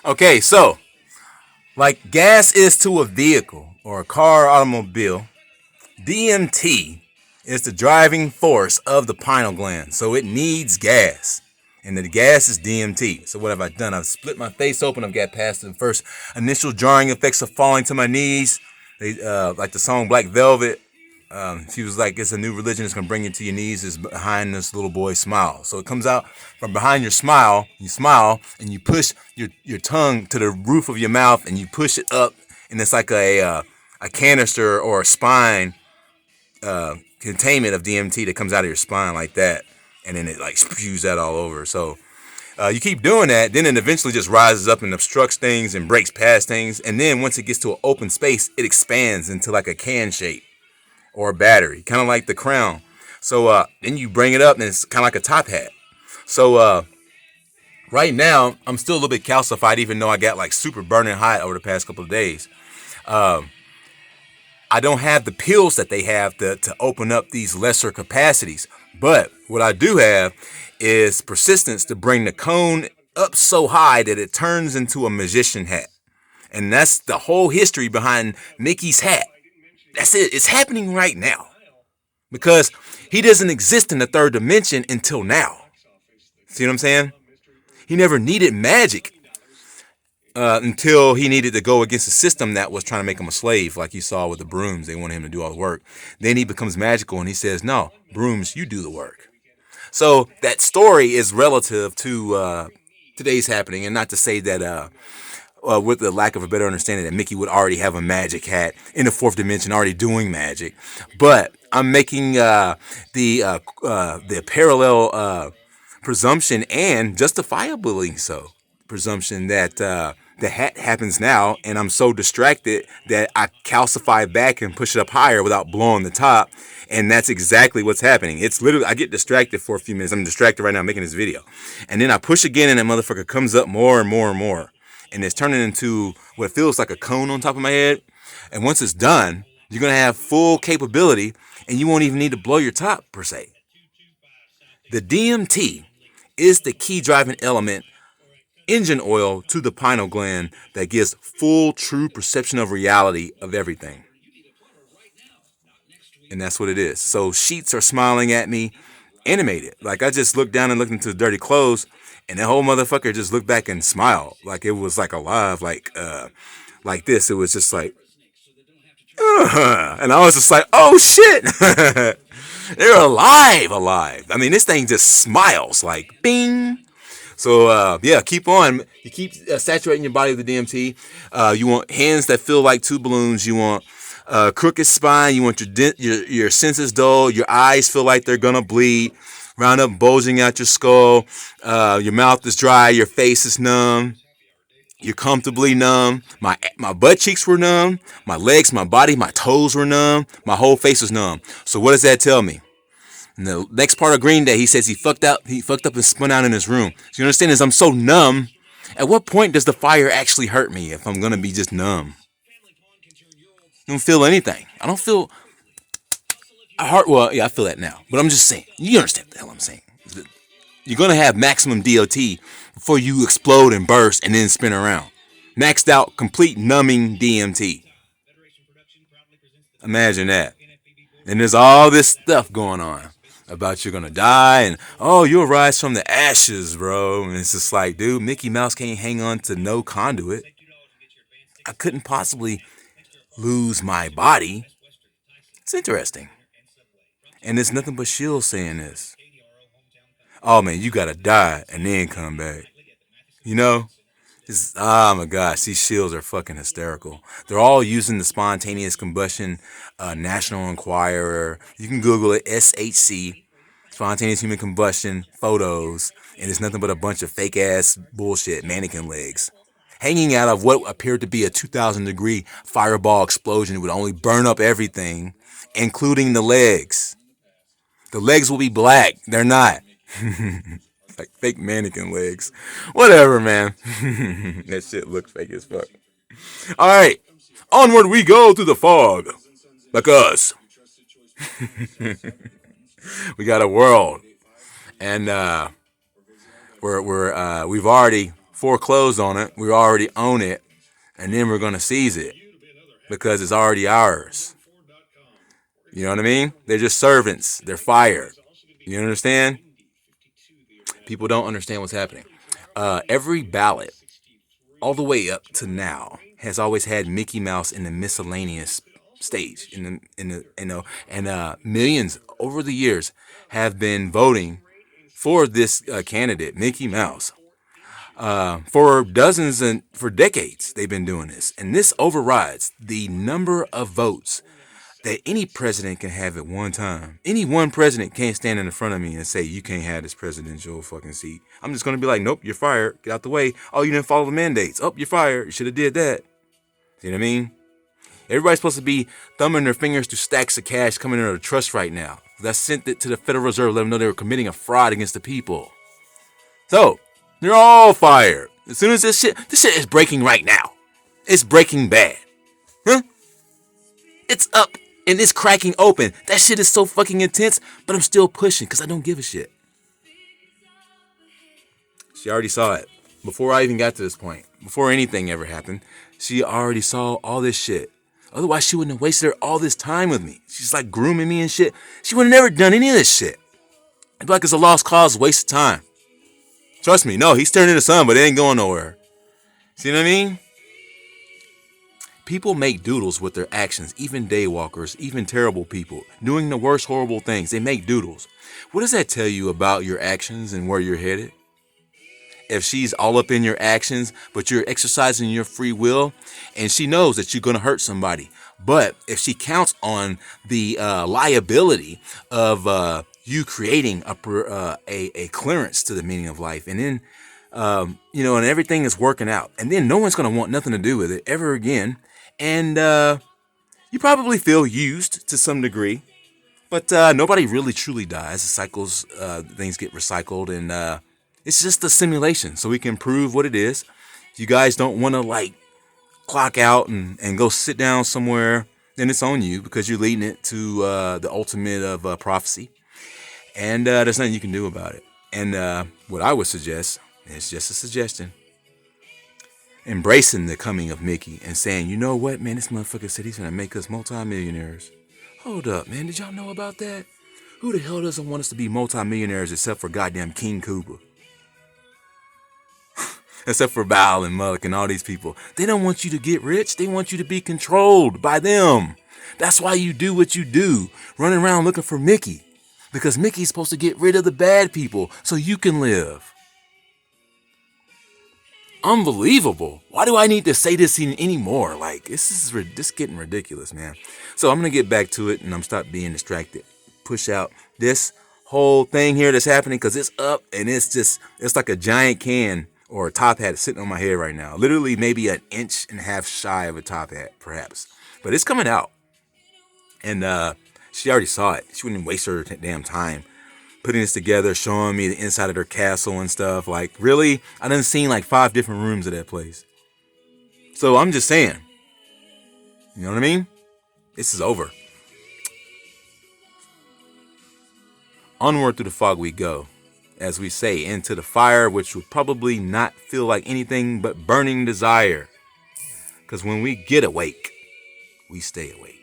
Okay, so like gas is to a vehicle or a car, automobile, DMT is the driving force of the pineal gland. So it needs gas. And the gas is DMT. So what have I done? I've split my face open. I've got past the first initial jarring effects of falling to my knees. They like the song Black Velvet. She was like, "It's a new religion. It's gonna bring you to your knees." Is behind this little boy's smile. So it comes out from behind your smile. You smile and you push your tongue to the roof of your mouth and you push it up, and it's like a canister or a spine containment of DMT that comes out of your spine like that, and then it like spews that all over. So you keep doing that, then it eventually just rises up and obstructs things and breaks past things, and then once it gets to an open space, it expands into like a can shape or a battery, kind of like the crown. So then you bring it up, and it's kind of like a top hat. So right now, I'm still a little bit calcified, even though I got like super burning hot over the past couple of days. I don't have the pills that they have to open up these lesser capacities. But what I do have is persistence to bring the cone up so high that it turns into a magician hat. And that's the whole history behind Mickey's hat. That's it. It's happening right now. Because he doesn't exist in the third dimension until now. See what I'm saying? He never needed magic until he needed to go against a system that was trying to make him a slave, like you saw with the brooms. They wanted him to do all the work. Then he becomes magical and he says, "No, brooms, you do the work." So that story is relative to today's happening, and not to say that with the lack of a better understanding that Mickey would already have a magic hat in the fourth dimension, already doing magic. But I'm making the parallel presumption, and justifiably so, presumption that the hat happens now, and I'm so distracted that I calcify back and push it up higher without blowing the top, and that's exactly what's happening. It's literally, I get distracted for a few minutes. I'm distracted right now making this video, and then I push again, and that motherfucker comes up more and more and more, and it's turning into what feels like a cone on top of my head. And once it's done, you're gonna have full capability, and you won't even need to blow your top per se. The DMT is the key driving element, engine oil to the pineal gland, that gives full, true perception of reality of everything. And that's what it is. So sheets are smiling at me, animated. Like I just looked down and looked into the dirty clothes, and the whole motherfucker just looked back and smiled, like it was like alive, like this. It was just like, and I was just like, oh shit, they're alive. I mean, this thing just smiles like bing. So yeah, keep on. You keep saturating your body with the DMT. You want hands that feel like two balloons. You want crooked spine. You want your senses dull. Your eyes feel like they're gonna bleed. Round up bulging out your skull. Your mouth is dry. Your face is numb. You're comfortably numb. My butt cheeks were numb. My legs, my body, my toes were numb. My whole face was numb. So what does that tell me? In the next part of Green Day, he says he fucked up and spun out in his room. So you understand, is I'm so numb. At what point does the fire actually hurt me if I'm gonna be just numb? I don't feel anything. I don't feel a heart. Well, yeah, I feel that now. But I'm just saying. You understand what the hell I'm saying? You're gonna have maximum DOT before you explode and burst and then spin around. Maxed out, complete numbing DMT. Imagine that. And there's all this stuff going on about you're gonna die and oh you'll rise from the ashes, bro. And it's just like, dude, Mickey Mouse can't hang on to no conduit. I couldn't possibly lose my body. It's interesting. And there's nothing but Shield saying this. Oh man, you gotta die and then come back. You know? Oh my gosh, these shields are fucking hysterical. They're all using the spontaneous combustion, National Enquirer. You can Google it, SHC, spontaneous human combustion photos, and it's nothing but a bunch of fake ass bullshit, mannequin legs, hanging out of what appeared to be a 2,000-degree fireball explosion. It would only burn up everything, including the legs. The legs will be black. They're not. Like fake mannequin legs. Whatever, man. That shit looks fake as fuck. Alright. Onward we go through the fog. Like us. We got a world. And we've already foreclose on it. We already own it. And then we're going to seize it because it's already ours. You know what I mean? They're just servants. They're fired. You understand? People don't understand what's happening. Every ballot, all the way up to now, has always had Mickey Mouse in the miscellaneous stage. And millions over the years have been voting for this candidate, Mickey Mouse. For dozens and for decades, they've been doing this. And this overrides the number of votes that any president can have at one time. Any one president can't stand in front of me and say, you can't have this presidential fucking seat. I'm just going to be like, nope, you're fired. Get out the way. Oh, you didn't follow the mandates. Oh, you're fired. You should have did that. See what I mean? Everybody's supposed to be thumbing their fingers through stacks of cash coming into the trust right now. That sent it to the Federal Reserve, let them know they were committing a fraud against the people. So, they're all fired. As soon as this shit is breaking right now. It's breaking bad. Huh? It's up and it's cracking open. That shit is so fucking intense, but I'm still pushing because I don't give a shit. She already saw it. Before I even got to this point. Before anything ever happened. She already saw all this shit. Otherwise, she wouldn't have wasted all this time with me. She's like grooming me and shit. She would have never done any of this shit. I'd be like, it's a lost cause, waste of time. Trust me, no, he's turning into something, but it ain't going nowhere. See what I mean? People make doodles with their actions, even daywalkers, even terrible people, doing the worst horrible things. They make doodles. What does that tell you about your actions and where you're headed? If she's all up in your actions, but you're exercising your free will, and she knows that you're going to hurt somebody. But if she counts on the liability of you creating a clearance to the meaning of life, and then, and everything is working out, and then no one's going to want nothing to do with it ever again. And you probably feel used to some degree, but nobody really truly dies. The cycles, things get recycled, and it's just a simulation, so we can prove what it is. If you guys don't want to clock out and go sit down somewhere, then it's on you because you're leading it to the ultimate of prophecy. And there's nothing you can do about it. And what I would suggest, and it's just a suggestion, embracing the coming of Mickey and saying, you know what, man, this motherfucker said he's going to make us multimillionaires. Hold up, man, did y'all know about that? Who the hell doesn't want us to be multimillionaires except for goddamn King Koopa? Except for Bao and Mulk and all these people. They don't want you to get rich. They want you to be controlled by them. That's why you do what you do. Running around looking for Mickey. Because Mickey's supposed to get rid of the bad people so you can live. Unbelievable. Why do I need to say this anymore? This is getting ridiculous, man. So I'm going to get back to it and I'm stop being distracted. Push out this whole thing here that's happening because it's up and it's like a giant can or a top hat sitting on my head right now. Literally maybe an inch and a half shy of a top hat, perhaps. But it's coming out. And she already saw it. She wouldn't waste her damn time putting this together, showing me the inside of her castle and stuff. Really? I done seen 5 different rooms of that place. So I'm just saying. You know what I mean? This is over. Onward through the fog we go. As we say, into the fire, which will probably not feel like anything but burning desire. Because when we get awake, we stay awake.